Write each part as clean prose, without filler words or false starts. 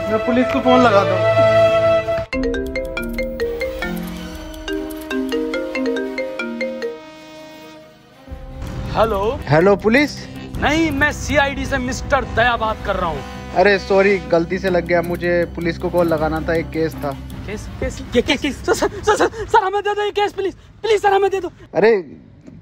मैं पुलिस को फोन लगाता हूँ। हेलो। Hello police. नहीं, मैं सीआईडी से मिस्टर दया बात कर रहा हूँ। अरे सॉरी, गलती से लग गया। मुझे पुलिस को कॉल लगाना था, एक केस था। केस? ये केस? सर हमें दे दो ये केस, प्लीज प्लीज सर हमें दे दो। अरे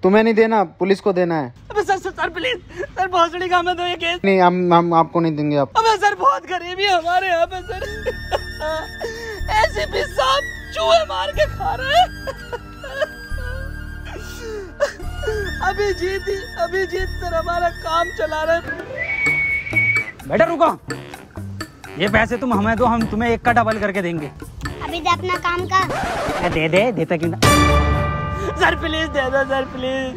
तुम्हें नहीं देना, पुलिस को देना है। अबे सर प्लीज सर, भोसड़ी का हमें दो ये केस। नहीं, हम आपको नहीं देंगे। आप अबे सर, बहुत गरीबी है हमारे यहाँ पे सर। एसीपी साहब चूहे मार के खा रहे हैं। अभिजीत सर हमारा काम चला रहे। बेटा रुको, ये पैसे तुम हमें दो, हम तुम्हें एक का डबल करके देंगे। अभी दे अपना काम का। दे देता क्यों ना। सर प्लीज दे दो सर, प्लीज।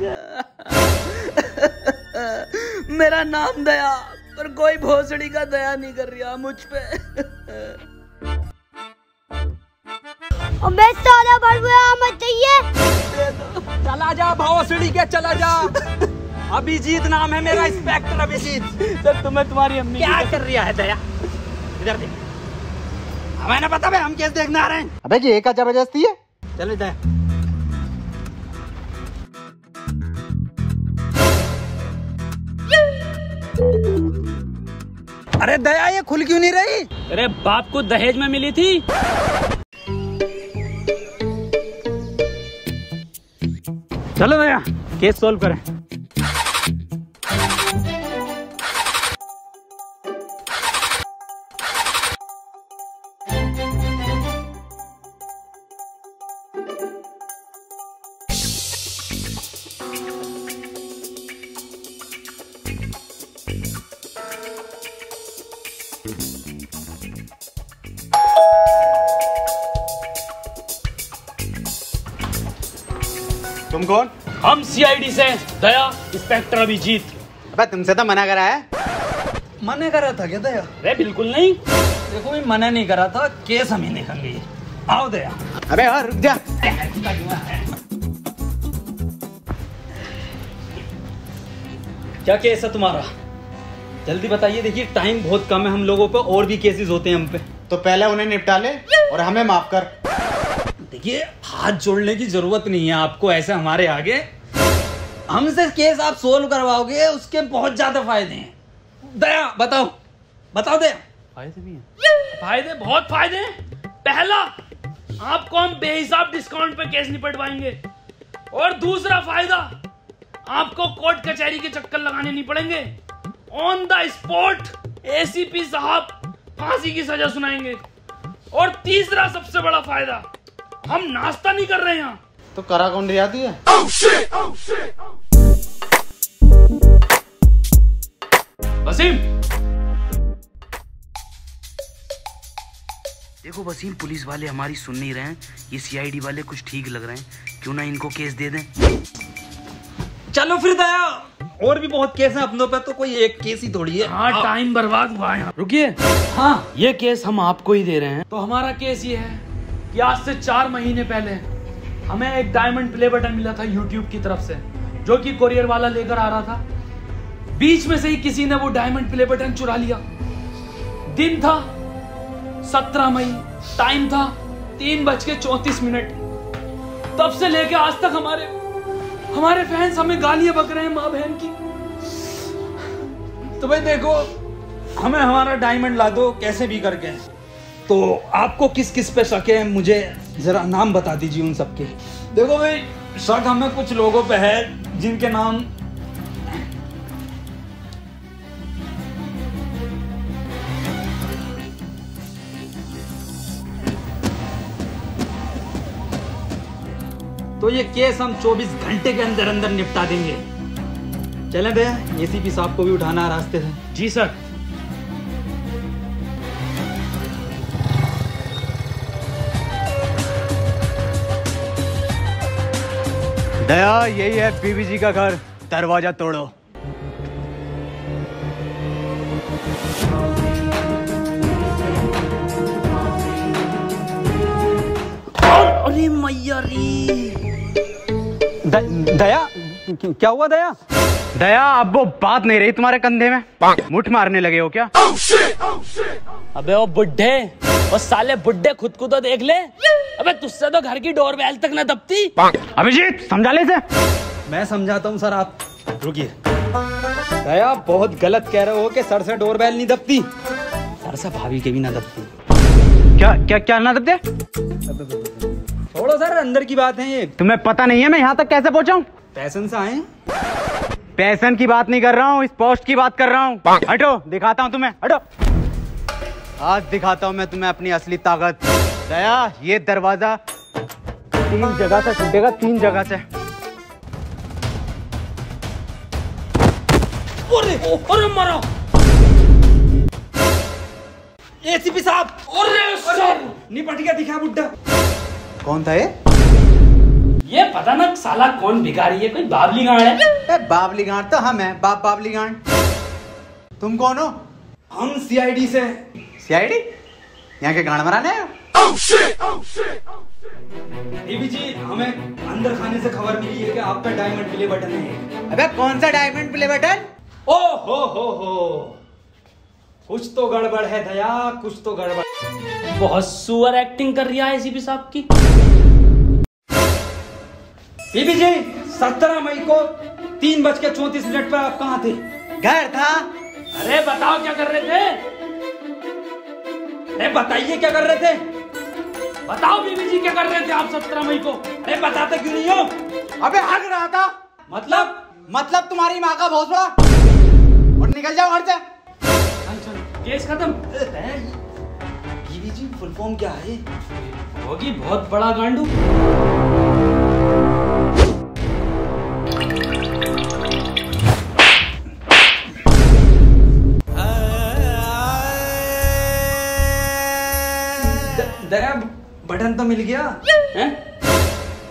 मेरा नाम दया, पर कोई भोसड़ी का दया नहीं कर रहा मुझ पे। अबे साला बड़ुआ मत चाहिए। चला जा भोसड़ी के, चला जा। अभिजीत नाम है मेरा, इंस्पेक्टर अभिजीत। सर तुम्हें तुम्हारी अम्मी क्या कर रहा है दया? इधर देख, हमें ना पता भाई, हम केस देखने आ रहे हैं। अबे जी, एक जबरदस्ती है। चलो दया। अरे दया, ये खुल क्यों नहीं रही? अरे बाप को दहेज में मिली थी। चलो दया, केस सॉल्व करें। तुम कौन? हम सीआईडी से दया, इंस्पेक्टर अभिजीत। अबे तुमसे तो मना करा है। मना करा था क्या दया? अरे बिल्कुल नहीं। देखो मैं मना नहीं करा था, केस हम ही देखेंगे। आओ दया। अबे और रुक जा। क्या केस है तुम्हारा? जल्दी बताइए, देखिए टाइम बहुत कम है हम लोगों पे, और भी केसेस होते हैं हम पे। तो पहले उन्हें निपटा ले और हमें माफ कर। देखिए, हाथ जोड़ने की जरूरत नहीं है आपको ऐसे हमारे आगे। हमसे केस आप सोल्व करवाओगे, उसके बहुत ज्यादा फायदे हैं। दया बताओ दया। फायदे भी हैं। फायदे, बहुत फायदे हैं। पहला, आपको हम बेहिसाब डिस्काउंट पे केस निपटवाएंगे। और दूसरा फायदा, आपको कोर्ट कचहरी के चक्कर लगाने नहीं पड़ेंगे। ऑन द स्पॉट एसीपी साहब फांसी की सजा सुनाएंगे। और तीसरा सबसे बड़ा फायदा, हम नाश्ता नहीं कर रहे हैं यहाँ। तो करा कौन रियाती है? वसीम। देखो वसीम, पुलिस वाले हमारी सुन नहीं रहे हैं, ये सीआईडी वाले कुछ ठीक लग रहे हैं, क्यों ना इनको केस दे दें। चलो फिर दया, और भी बहुत केस हैं अपनों पे, तो कोई एक केस ही थोड़ी है। हाँ, टाइम बर्बाद हुआ है। रुकिए। हाँ, ये केस हम आपको ही दे रहे हैं। तो हमारा केस ये है कि आज से 4 महीने पहले हमें एक डायमंड प्ले बटन मिला था यूट्यूब की तरफ से, जो कि कोरियर वाला लेकर आ रहा था। बीच में से ही किसी ने वो डायमंड प्ले बटन चुरा लिया। दिन था 17 मई, टाइम था 3:34। तब से लेके आज तक हमारे फैंस हमें गालियां बक रहे हैं, माँ बहन की। तो भाई देखो, हमें हमारा डायमंड ला दो कैसे भी करके। तो आपको किस किस पे शक है, मुझे जरा नाम बता दीजिए उन सबके। देखो भाई, शक हमें कुछ लोगों पे है जिनके नाम तो ये केस हम 24 घंटे के अंदर अंदर निपटा देंगे। चलें भैया, एसीपी साहब को भी उठाना है रास्ते से। जी सर। दया, यही है बीबी जी का घर, दरवाजा तोड़ो। अरे मैया रे। दया, क्या हुआ दया? दया अब वो बात नहीं रही तुम्हारे कंधे में, मुठ मारने लगे हो क्या? अबे वो बुड्ढे, वो साले बुड्ढे खुद को तो देख ले। अबे तुझसे तो घर की डोरबेल तक न दबती। अभिजीत समझा ले इसे। मैं समझाता हूँ सर, आप रुकिए। दया बहुत गलत कह रहे हो कि सर से डोरबेल नहीं दबती, सर से भाभी के भी ना दबती। क्या क्या क्या ना दबते? छोड़ो सर, अंदर की बात है ये। तुम्हें पता नहीं है मैं यहाँ तक कैसे पहुँचा हूँ? पैशन से आए। पैशन की बात नहीं कर रहा हूँ, इस पोस्ट की बात कर रहा हूँ। हटो, दिखाता हूँ तुम्हें, हटो। आज दिखाता हूँ मैं तुम्हें अपनी असली ताकत। दया ये दरवाजा 3 जगह से टूटेगा, 3 जगह से। अरे मारो एसीपी साहब। अरे सर, निपट गया, दिखा बुड्ढा। कौन था ये? ये पता ना साला कौन भिखारी है, कोई बाबली गांड है। बाबली गांड तो हम हैं, बाबली गांड। तुम कौन हो? हम सीआईडी से। सीआईडी? यहाँ के गांड मराने आए हो? देवी जी, हमें अंदर खाने से खबर मिली है कि आपका डायमंड प्ले बटन है। अबे कौन सा डायमंड प्ले बटन? ओ हो, कुछ तो गड़बड़ है दया, कुछ तो गड़बड़। बहुत सुअर एक्टिंग कर रही है एसीपी साहब की। बीबी जी, 17 मई को 3:34 पर आप कहाँ थे? घर था। अरे बताओ क्या कर रहे थे? अरे बताइए क्या कर रहे थे? बताओ बीबी जी क्या कर रहे थे आप 17 मई को? अरे बताते क्यों नहीं हो? अबे हग रहा था। मतलब तुम्हारी माँ का भौसड़ा। और निकल जाओ घर से। केस खत्म। बीबी जी, फुल फॉर्म क्या है? होगी बहुत बड़ा गांडू। दया, बटन तो मिल गया। हैं?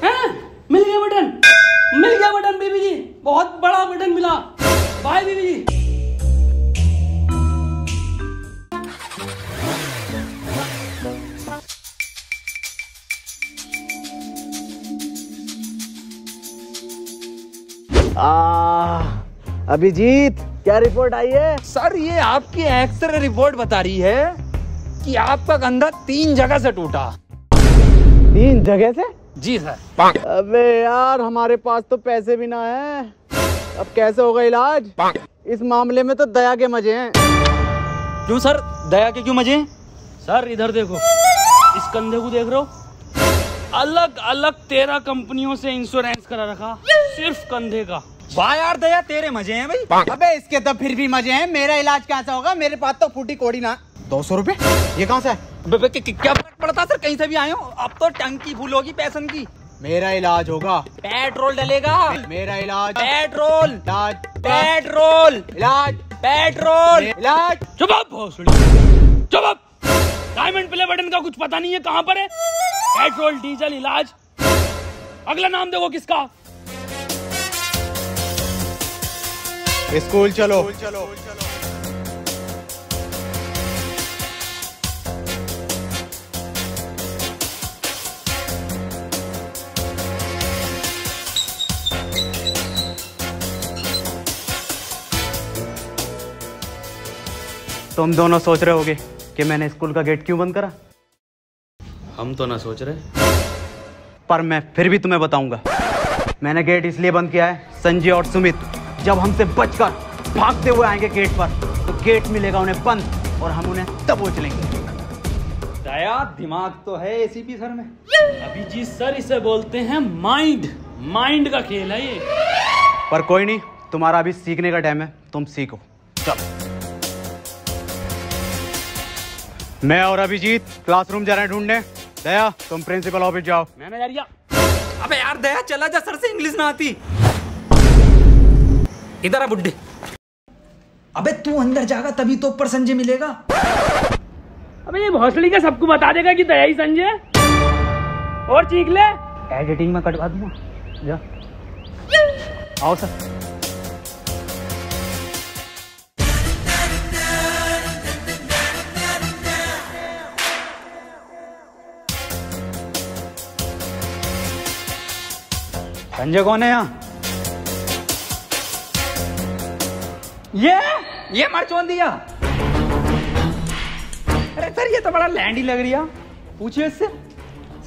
हैं? मिल गया बटन, मिल गया बटन बीबी जी, बहुत बड़ा बटन मिला। बाय बीबी जी। अभिजीत क्या रिपोर्ट आई है? सर, ये आपकी एक्सरे रिपोर्ट बता रही है कि आपका कंधा 3 जगह से टूटा। 3 जगह से? जी सर। अबे यार, हमारे पास तो पैसे भी ना है, अब कैसे होगा इलाज? इस मामले में तो दया के मजे हैं। क्यों सर, दया के क्यों मजे? सर इधर देखो, इस कंधे को देख रहे हो? अलग अलग 13 कंपनियों से इंश्योरेंस करा रखा, सिर्फ कंधे का। वाह यार दया, तेरे मजे हैं भाई। अबे इसके तो फिर भी मजे हैं, मेरा इलाज कैसा होगा? मेरे पास तो फूटी कोड़ी ना। 200 रुपए? ये कहाँ से है? क्या फर्क पड़ता सर, कहीं से भी आए हो। अब तो टंकी फूल होगी पैसन की। मेरा इलाज होगा। पेट्रोल डलेगा। मेरा इलाज। पेट्रोल इलाज। पेट्रोल इलाज। पेट्रोल इलाज। चुप आप भोसड़ी, चुप आप। डायमंड प्ले बटन का कुछ पता नहीं है कहाँ पर है? पेट्रोल, डीजल, इलाज। अगला नाम देखो किसका? स्कूल चलो। तुम दोनों सोच रहे होगे कि मैंने स्कूल का गेट क्यों बंद करा। हम तो ना सोच रहे, पर मैं फिर भी तुम्हें बताऊंगा। मैंने गेट इसलिए बंद किया है, संजय और सुमित जब हमसे बचकर भागते हुए आएंगे गेट पर, तो गेट मिलेगा उन्हें बंद और हम उन्हें दबोच लेंगे। दया, दिमाग तो है एसीपी सर में। अभिजीत सर इसे बोलते हैं माइंड। माइंड का खेल है ये। पर कोई नहीं, तुम्हारा अभी सीखने का टाइम है, तुम सीखो। चलो, मैं और अभिजीत क्लासरूम जा रहे हैं ढूंढने। दया, तुम प्रिंसिपल ऑफिस जाओ। मैनेजरिया। अबे यार दया, चला जा, सर से इंग्लिश ना आती। इधर आ बुड्ढे। अबे तू अंदर जाएगा तभी तो ऊपर संजय मिलेगा। अबे ये भोसड़ी का सबको बता देगा कि दया ही संजय। और चीख ले, एडिटिंग में कटवा दूंगा। जा, आओ सर। संजय कौन है यहाँ? ये मरचोन दिया। अरे सर ये तो बड़ा लैंड ही लग रही है, पूछिए इससे।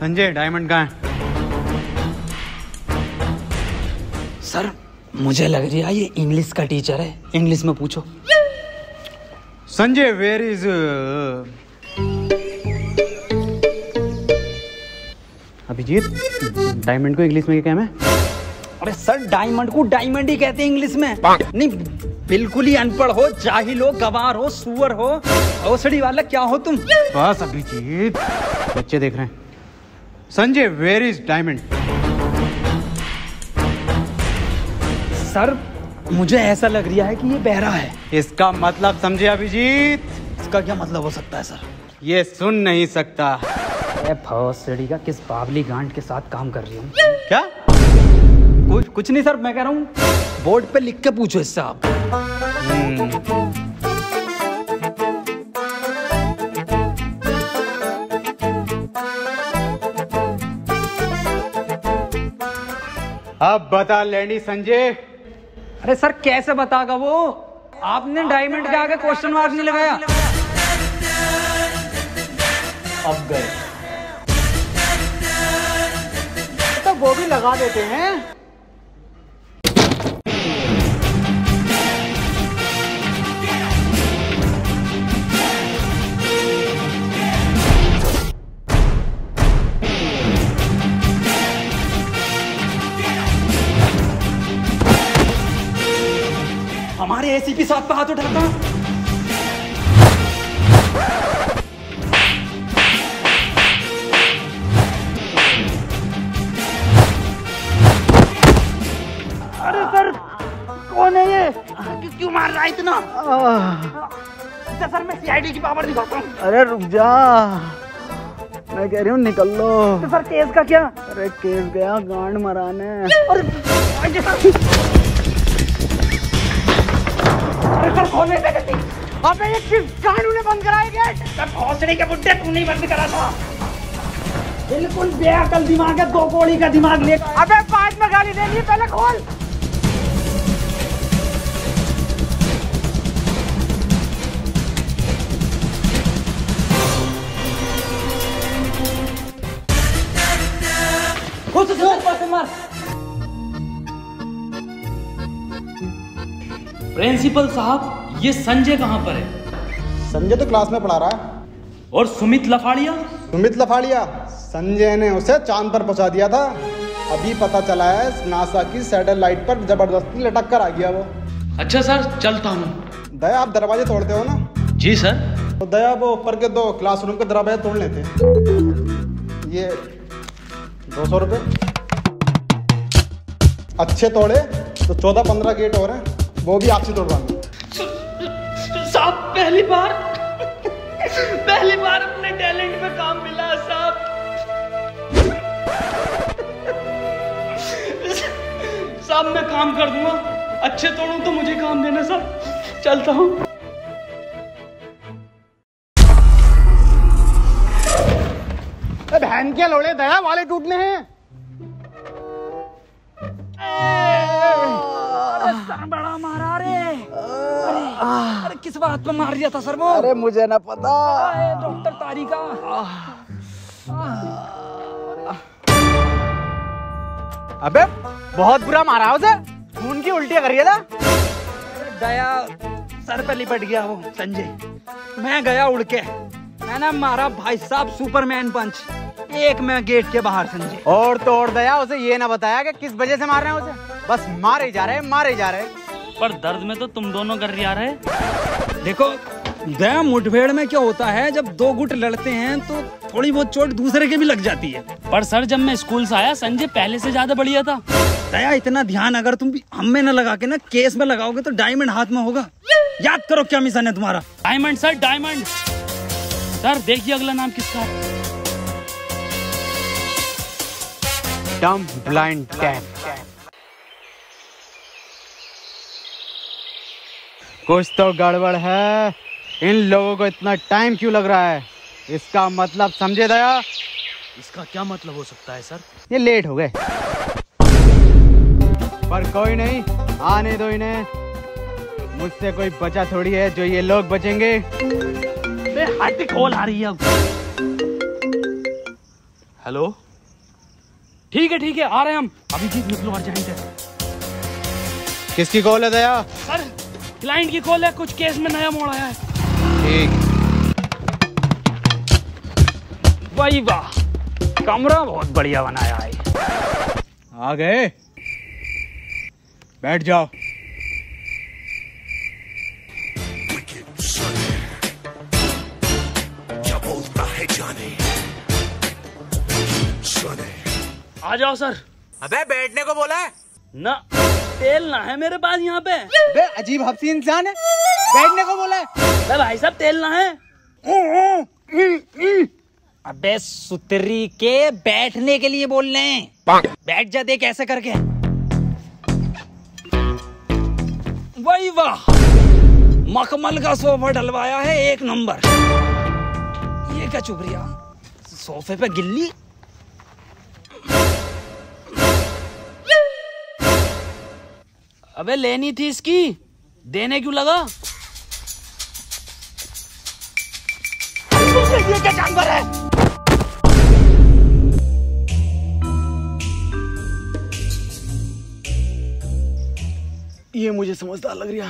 संजय डायमंड कहाँ है? सर मुझे लग रही है ये इंग्लिश का टीचर है, इंग्लिश में पूछो। Sanjay where is Abhijeet, diamond को इंग्लिश में क्या कहना है? अरे सर डायमंड को डायमंड ही कहते हैं इंग्लिश में। नहीं बिल्कुल ही अनपढ़ हो, जाहिल हो, गवार हो, सुअर हो, औसड़ी वाला क्या हो तुम? बस अभिजीत, बच्चे देख रहे हैं। Sanjay where is diamond? Sir मुझे ऐसा लग रहा है कि ये बहरा है। इसका मतलब समझे अभिजीत? इसका क्या मतलब हो सकता है सर? ये सुन नहीं सकता। भौसड़ी का किस बावली गांड के साथ काम कर रही हूँ? क्या? कुछ नहीं सर, मैं कह रहा हूँ बोर्ड पे लिख के पूछो इससे आप। अब बता लैंडी संजय। अरे सर कैसे बतागा वो? आपने डायमंड के आगे क्वेश्चन मार्क नहीं लगाया। अब गए तो वो भी लगा देते हैं। हमारे एसीपी साहब पे हाथ उठाता। अरे सर कौन है ये? क्यों मार रहा है इतना? सर मैं सीआईडी की पावर दिखाता हूँ। अरे रुक जा, मैं कह रही हूँ निकल लो। तो सर केस का क्या? अरे केस गया गांड मराने। अरे सर खोलने से गलती। अबे ये किस गांडू ने बंद कराया गेट? सर भौसड़ी के बुड्ढे तू नहीं बंद करा था। बिल्कुल बेअकल दिमाग है, 2 कौड़ी का दिमाग ले। अबे बाद में गाली देनी है, पहले खोल। प्रिंसिपल साहब ये संजय कहाँ पर है? संजय तो क्लास में पढ़ा रहा है। और सुमित लफाड़िया? सुमित लफाड़िया संजय ने उसे चांद पर पहुंचा दिया था। अभी पता चला है नासा की सैटेलाइट पर जबरदस्ती लटक कर आ गया वो। अच्छा सर चलता हूँ। दया आप दरवाजे तोड़ते हो ना? जी सर। तो दया वो ऊपर के 2 क्लासरूम के दरवाजे तोड़ लेते। ये 200 रुपये अच्छे तोड़े तो 14-15 गेट और हैं, वो भी आपसे तोड़वाएंगे। साहब पहली बार अपने टैलेंट में काम मिला साहब। साहब मैं काम कर दूंगा, अच्छे तोड़ूं तो मुझे काम देना साहब। चलता हूँ। बहन के लोड़े दया वाले टूटने हैं। सर बड़ा मारा रे। अरे किस बात पे मार दिया था सर वो? अरे मुझे ना पता। डॉक्टर तारिका। अबे बहुत बुरा मारा उसे, खून की उल्टियां कर रहा था। दया सर पे लिपट गया वो संजय। मैं गया उड़ के, मैंने मारा भाई साहब सुपरमैन पंच, एक मैं गेट के बाहर संजय। और तो और दया उसे ये ना बताया कि किस वजह से मार रहे हैं उसे, बस मारे जा रहे। पर दर्द में तो तुम दोनों कर रहे। देखो दया मुठभेड़ में क्या होता है, जब 2 गुट लड़ते हैं तो थोड़ी बहुत चोट दूसरे के भी लग जाती है। पर सर जब मैं स्कूल से आया संजय पहले से ज्यादा बढ़िया था। दया इतना ध्यान अगर तुम भी हम में न लगा के ना केस में लगाओगे तो डायमंड हाथ में होगा। याद करो क्या मिशन है तुम्हारा। Diamond sir, diamond. सर देखिए अगला नाम किसका है। डम ब्लाइंड टैप। कुछ तो गड़बड़ है, इन लोगों को इतना टाइम क्यों लग रहा है? इसका मतलब समझे दया? इसका क्या मतलब हो सकता है सर? ये लेट हो गए, पर कोई नहीं, आने दो इन्हें। मुझसे कोई बचा थोड़ी है जो ये लोग बचेंगे। हट कॉल आ रही है अब। हेलो, ठीक है आ रहे हैं हम। अभी जी निकलो, अर्जेंट है। किसकी कॉल है दया? सर क्लाइंट की कॉल है, कुछ केस में नया मोड़ आया है। ठीक। वाह वाह, कमरा बहुत बढ़िया बनाया है। आ गए, बैठ जाओ। आ जाओ सर। अबे बैठने को बोला है ना, तेल ना है मेरे पास यहाँ पे। बे अजीब हफ्सी इंसान है, बैठने को बोला है। अबे भाई साहब तेल ना है। अबे सुतरी के बैठने के लिए बोल रहे हैं। बैठ जा, देख ऐसे करके। वही वाह, मखमल का सोफा डलवाया है, एक नंबर। ये क्या चुप रही, सोफे पे गिल्ली। अबे लेनी थी इसकी, देने क्यों लगा? ये क्या जानवर है? ये मुझे समझदार लग रहा।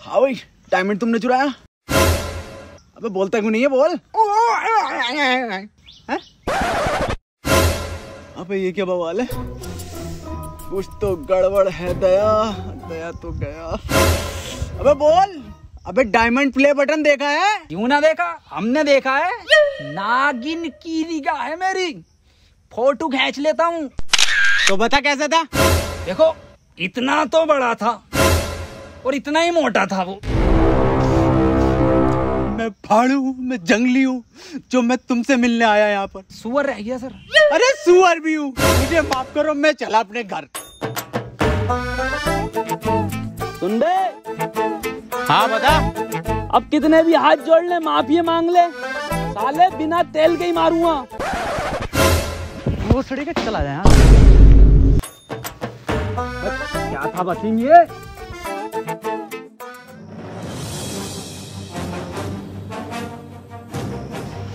हाँ भाई, डायमंड तुमने चुराया? अबे बोलता क्यों नहीं है, बोल। हैं? अबे ये क्या बवाल है? कुछ तो गड़बड़ है दया। दया तो गया। अबे बोल। अबे डायमंड प्ले बटन देखा है? क्यों ना देखा, हमने देखा है। नागिन की निगाह है मेरी, फोटो खींच लेता हूँ। तो बता कैसा था? देखो, इतना तो बड़ा था और इतना ही मोटा था वो। मैं फाड़ू हूँ, मैं जंगली हूँ, जो मैं तुमसे मिलने आया यहाँ पर। सुअर रह गया सर। अरे सुअर भी हूँ, मुझे माफ करो, मैं चला अपने घर। सुन बे, हाँ बता। अब कितने भी हाथ जोड़ ले, माफी मांग ले, साले बिना तेल के ही मारूंगा। वो सड़ी के चला जाए। क्या था वसीम ये?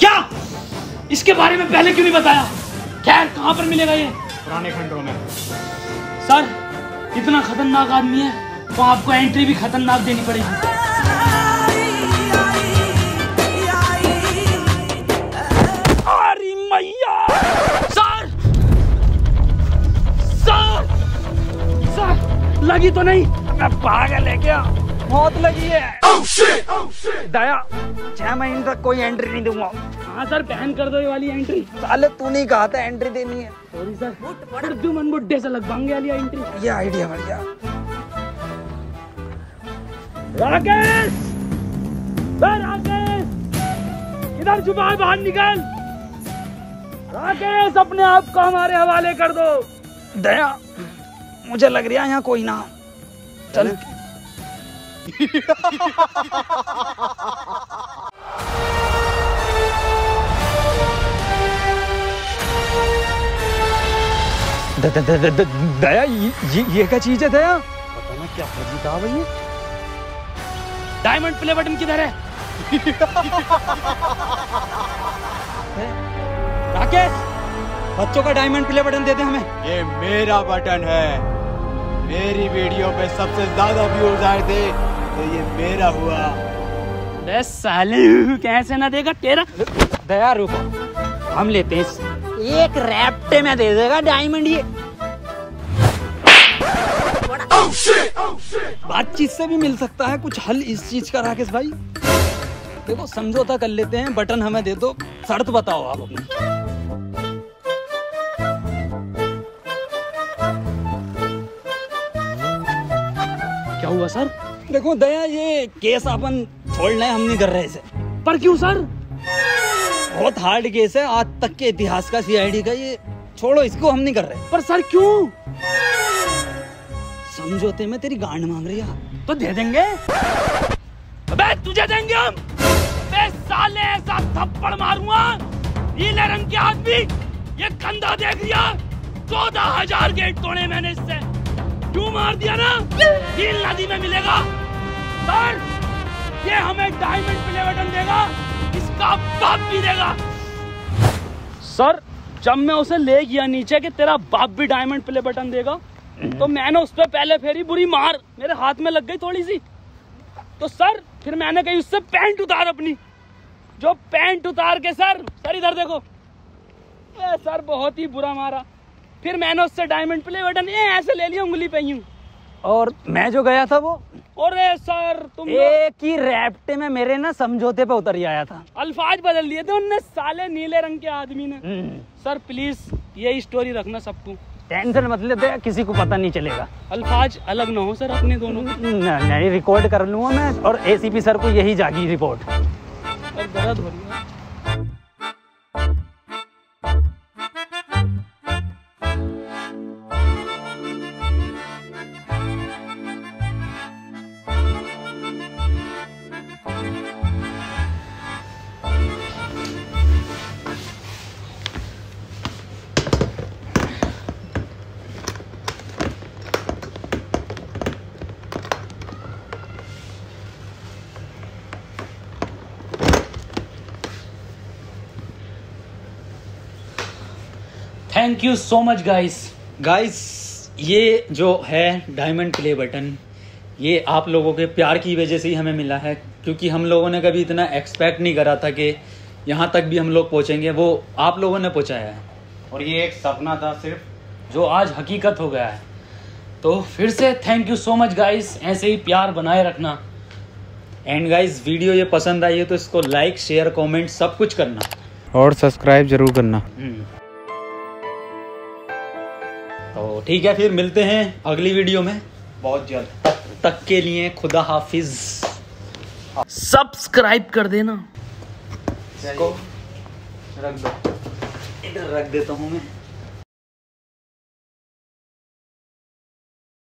क्या? इसके बारे में पहले क्यों नहीं बताया? खैर, कहां पर मिलेगा ये? पुराने खंडरों में। सर इतना खतरनाक आदमी है तो आपको एंट्री भी खतरनाक देनी पड़ेगी। अरे मैया! सर! सर! सर! लगी तो नहीं? मैं पागल है क्या? मौत लगी है। दया, 6 महीने तक कोई एंट्री नहीं दूंगा। हाँ सर, बैन कर दो ये वाली एंट्री। साले तू नहीं कहा था एंट्री देनी है। सॉरी सर, उर्दू मन बुड्ढे से लगवाएंगे वाली एंट्री। ये आइडिया बढ़िया। राकेश! राकेश! इधर छुपा, बाहर निकल। राकेश, अपने आप को हमारे हवाले कर दो। दया, मुझे लग रहा है यहाँ कोई ना। चल। दया, ये क्या चीज है दया? पता ना क्या फर्जी था भाई। डायमंड प्ले बटन किधर है? राकेश, बच्चों का डायमंड प्ले बटन दे दे हमें। ये मेरा बटन है। मेरी वीडियो पे सबसे ज्यादा व्यूज आए थे तो ये मेरा हुआ। अरे साले, कैसे ना देगा तेरा? दया रुको, हम लेते हैं। एक रैप्टे में दे देगा डायमंड ये। बातचीत से भी मिल सकता है कुछ हल इस चीज का। राकेश भाई देखो, समझौता कर लेते हैं, बटन हमें दे दो, शर्त बताओ आप अपनी। क्या हुआ सर? देखो दया, ये केस अपन छोड़ना है, हम नहीं कर रहे इसे। पर क्यों सर? बहुत हार्ड केस है, आज तक के इतिहास का सीआईडी का। ये छोड़ो, इसको हम नहीं कर रहे। पर सर क्यों? समझौते में तेरी गांड मांग रही है तो दे देंगे। अबे तुझे देंगे हम। अबे साले, ऐसा थप्पड़ मारूंगा, नीले रंग के आदमी, ये कंधा देख लिया? 14,000 गेट तोड़े मैंने इससे। क्यों मार दिया ना, नील नदी में मिलेगा। सर ये हमें डायमंड प्ले बटन देगा, इसका बाप भी देगा। सर जब मैं उसे ले गया नीचे कि तेरा बाप भी डायमंड प्ले बटन देगा, तो मैंने उस पर पहले फेरी बुरी मार, मेरे हाथ में लग गई थोड़ी सी। तो सर फिर मैंने कही उससे पैंट उतार अपनी, जो पैंट उतार के सर इधर देखो, सर बहुत ही बुरा मारा। फिर मैंने उससे डायमंड प्ले बटन ऐसे ले लिया उंगली पे यूं। और मैं जो गया था वो, अरे सर तुम एक ही रैप्टे में मेरे ना समझौते पे उतर ही आया था। अल्फाज बदल दिए थे उनने, साले नीले रंग के आदमी ने। सर प्लीज यही स्टोरी रखना सबको, टेंशन मत लेते, किसी को पता नहीं चलेगा। अल्फाज अलग ना हो सर अपने दोनों। नहीं रिकॉर्ड कर लूंगा मैं, और एसीपी सर को यही जागी रिपोर्ट। और दर्द हो रही है। Thank you so much guys ये जो है डायमंड प्ले बटन, ये आप लोगों के प्यार की वजह से ही हमें मिला है, क्योंकि हम लोगों ने कभी इतना एक्सपेक्ट नहीं करा था कि यहाँ तक भी हम लोग पहुँचेंगे। वो आप लोगों ने पहुँचाया है, और ये एक सपना था सिर्फ, जो आज हकीकत हो गया है। तो फिर से thank you so much guys, ऐसे ही प्यार बनाए रखना। एंड गाइस वीडियो ये पसंद आई है तो इसको लाइक शेयर कमेंट सब कुछ करना, और सब्सक्राइब जरूर करना। तो ठीक है, फिर मिलते हैं अगली वीडियो में बहुत जल्द। तब तक के लिए खुदा हाफिज। सब्सक्राइब कर देना। इसको रख दो, इधर रख देता हूँ मैं।